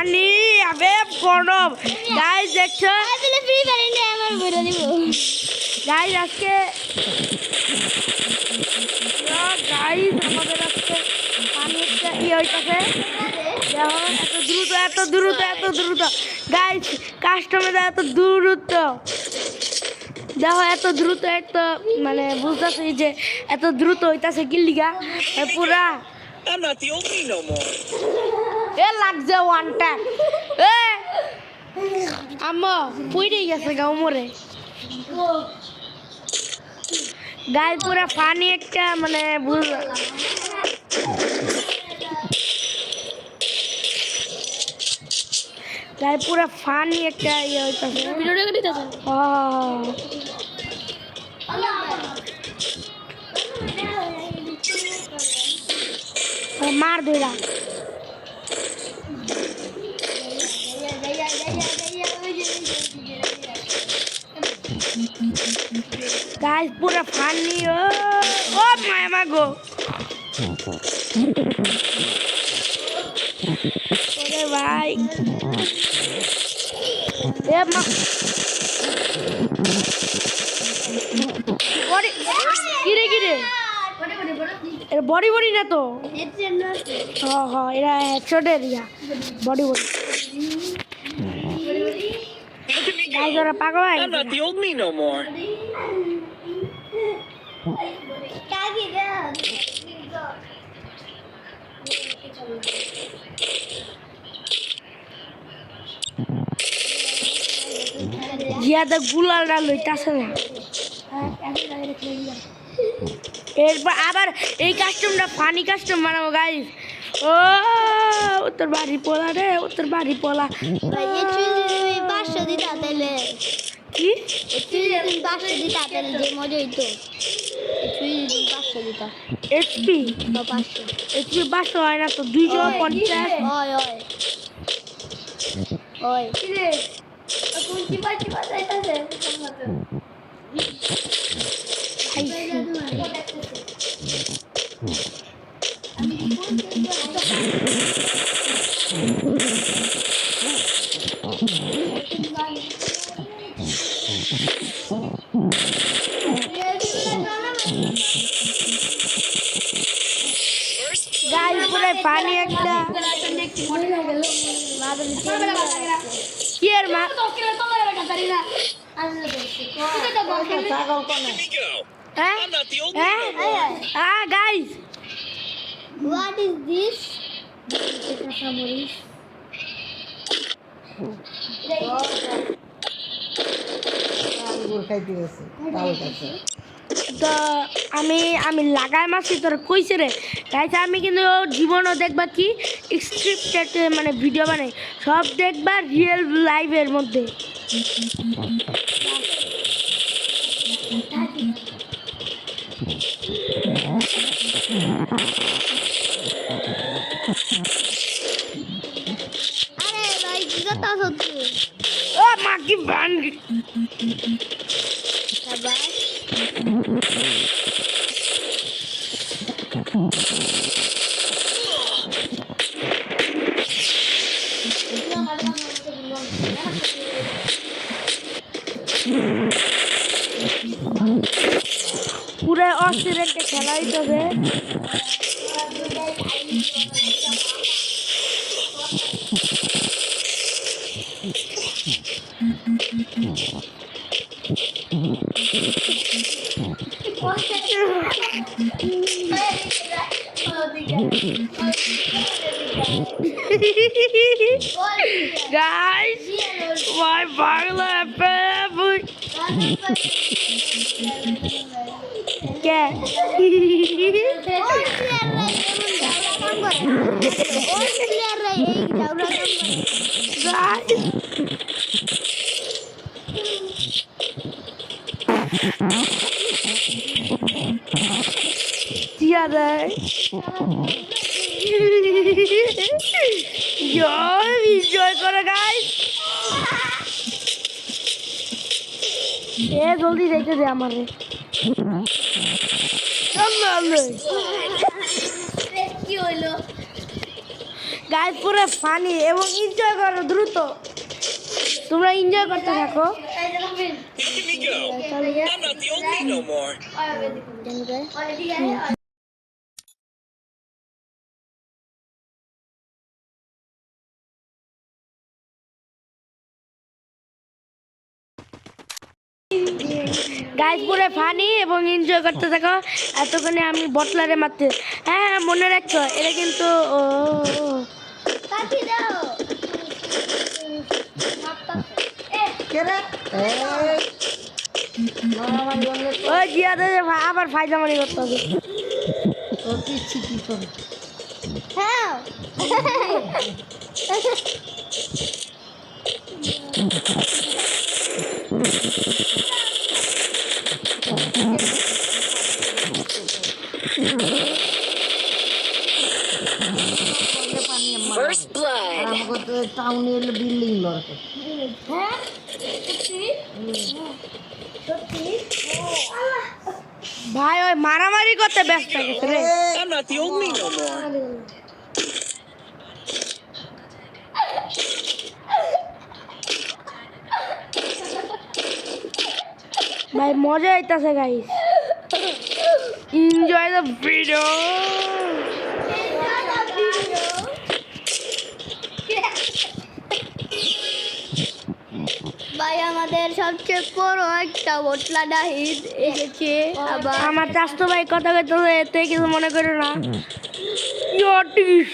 পানি আবে গরম গাইস দেখছো আসলে ফ্রি ফায়ার নিয়ে আমার বইটা দিব গাইস আজকে গাইস আমাদের আজকে পানি একটা হইতাছে দেখো এত দ্রুত গাইস কাস্টমার এত দ্রুত দেখো এত দ্রুত একটা মানে বুঝতেছি যে এত দ্রুত হইতাছে কি লিগা পুরা I'm not the old me no more. এ লাগছে ওয়ান ট্যাপ এ আম্মা পড়ে গেছে গাও মরে গাই পুরা পানি একটা মানে বুঝ গাই পুরা পানি একটা ইয়ে হইতাছে ভিডিওটা করে দিতেছেন মার দইরা গাইস পুরা ফানি ও মায়া মাগো ওরে ভাই এ মা বড়ি কিরে এর বড়ি না তো হ্যাঁ এরা ছোট এরিয়া বডি গাইস ওরা পাগল হয়ে I'm not the old me no more. জিয়াদা গুলালটা লইতাছে না এরপর আবার এই কাস্টমটা ফানি কাস্টম বানাবো গাইস ও তোর বাড়ি পোলা রে তোর বাড়ি পোলা পাঁচশো দিতা তাহলে কি পাঁচশো দিতা তাহলে যে মজা হইতো 500 দিতা এইচপি পাঁচশো এইচপি 500 হয় না তো 250 হয় হয় কিরে কোন কি বাজাইতাছে গাইস পুরো পানি একটা কি এর মা হ্যাঁ I'm not the old me no more. হ্যাঁ গাইস What is this? তো আমি লাগাই মাছি তোর কইছে রে গাইস আমি কিন্তু জীবনও দেখবা কি স্ক্রিপ্টেড মানে ভিডিও বানাই সব দেখবা রিয়েল লাইভের মধ্যে আরে ভাই কি কথা হচ্ছে ও মা কি বান পুরো অস্থির একটা খেলা হইতেছে Guys, my Bangla baby. क्या এনজয় করো গাইস এ জলদি রেখে দে আমারে কি হইলো গাইস পুরো ফানি এবং এনজয় করো দ্রুত তোমরা এনজয় করতে থাকো Look at me go. I'm not the old me no more. Guys পুরো ফানি এবং এনজয় করতে থাকো এতক্ষণে আমি বটলারে মারতে হ্যাঁ হ্যাঁ মনে রাখছো এটা কিন্তু ও ওই জিয়াদে আবার ফায়দামারি করতে হবে First blood. টাউনে এলে বিল্ডিং দরকার ভাই ওই মারামারি করতে ব্যস্ত গেছে রে I'm not the old me no more. ভাই মজা আইতাছে গাইস এনজয় দ্য ভিডিও ভাই আমাদের সবচেয়ে বড় একটা বটলা ডাহিদ এসেছে আবার আমার চাস্তো ভাই কথা কইতে এতে কিছু মনে করো না ইয়টিস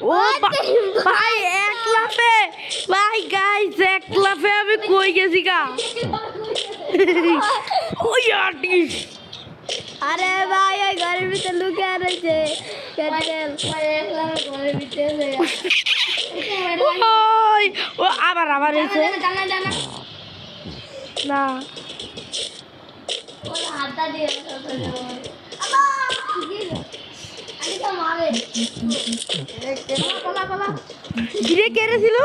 ও ভাই এক লাফে ভাই গাইস এক লাফে আমি কই গেছি গা ও ইয়টিস আরে ভাই ওই ঘরের ভিতরে লুকিয়ে রয়েছে ঘরের ভিতরে ওই ও আবার আবার এসে না হাতটা দিয়ে ধীরে কেড়েছিল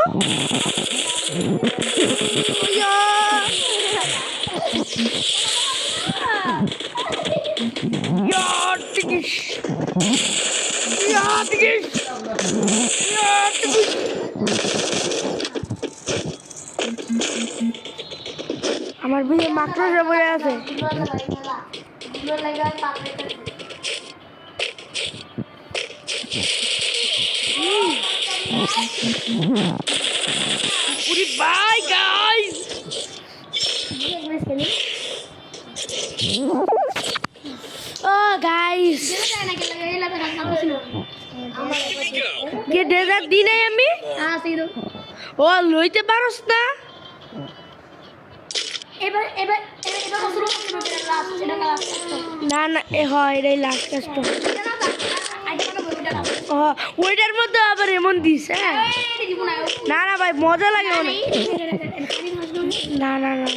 আমার বিয়ে মাত্র বলে আছে Uri bye guys. Oh guys. কে ডেজার্ট দি নাই আমি ও লইতে পারোস না না না এ হয় এটাই লাস্ট কাস্ট ওইটার মধ্যে আবার এমন দিস হ্যাঁ না না ভাই মজা লাগে অনেক না না না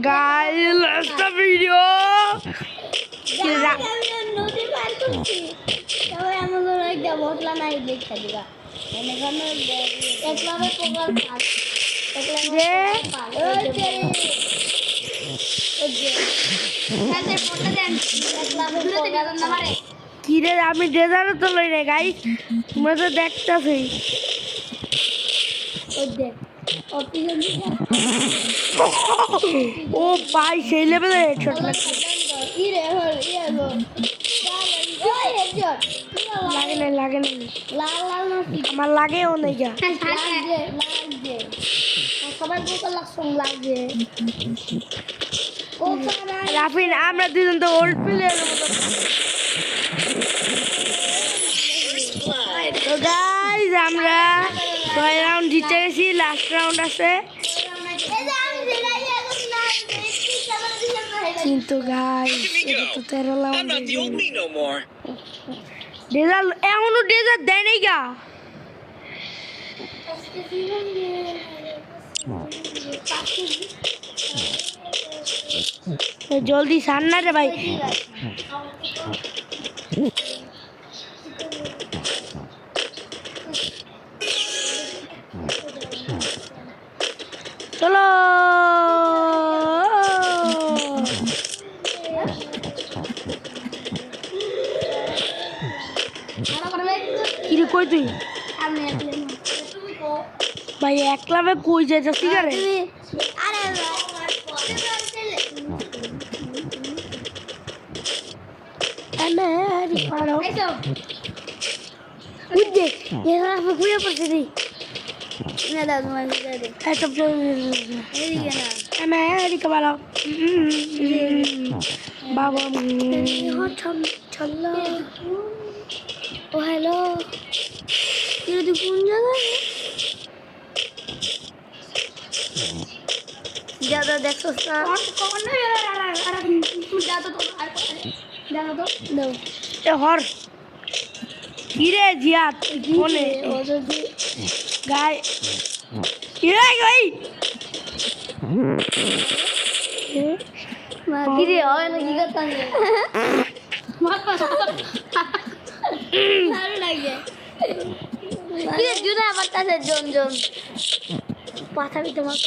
guys last the video বটলা নাই দেখা দিবা একলাভে পোকার কিরে আমি ডেজার্টও তো লই রে গাই তোমরা তো দেখতাছই ও ভাই সেই লেভেলে হেডশট লাগছে লাগে না লাগে না আমার লাগেও নেই যা সবাই পোকা লাগছে রাফিন আমরা দুজন তো ওল্ড প্লেয়ারের মতো First blood. তো গাইজ আমরা 6 রাউন্ড জিতে গেছি লাস্ট রাউন্ড আছে কিন্তু গাইজ এটা তো 13 I'm round not the old me no more. Dessert এখনো ডেজার্ট দেয় নাই গা জলদি সার না রে ভাই চলো কি রে কই তুই ভাই একলা ভাই কই যাইতাছি রে আমি পারো উঠে এরা ফুয়ে পড়ছে রে না দাও তোমার দে এসব এদিকে না আমি এদিকে ভালো বাবা চলো ও হ্যালো তুই কোন জায়গায় ज्यादा देखो ना कौन ना ज्यादा तो दो ए हर किरे जियात कोने गाय किरे गई किरे और लगी करता है मार पास मार लगे किरे जुना बता से जोन पाथा भी তোমার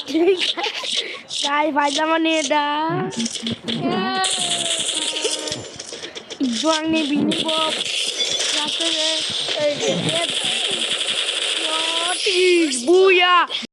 গাই পায়জামা নিয়ে দা জোয়াংনি বিনি বপ রাতে এই বুয়া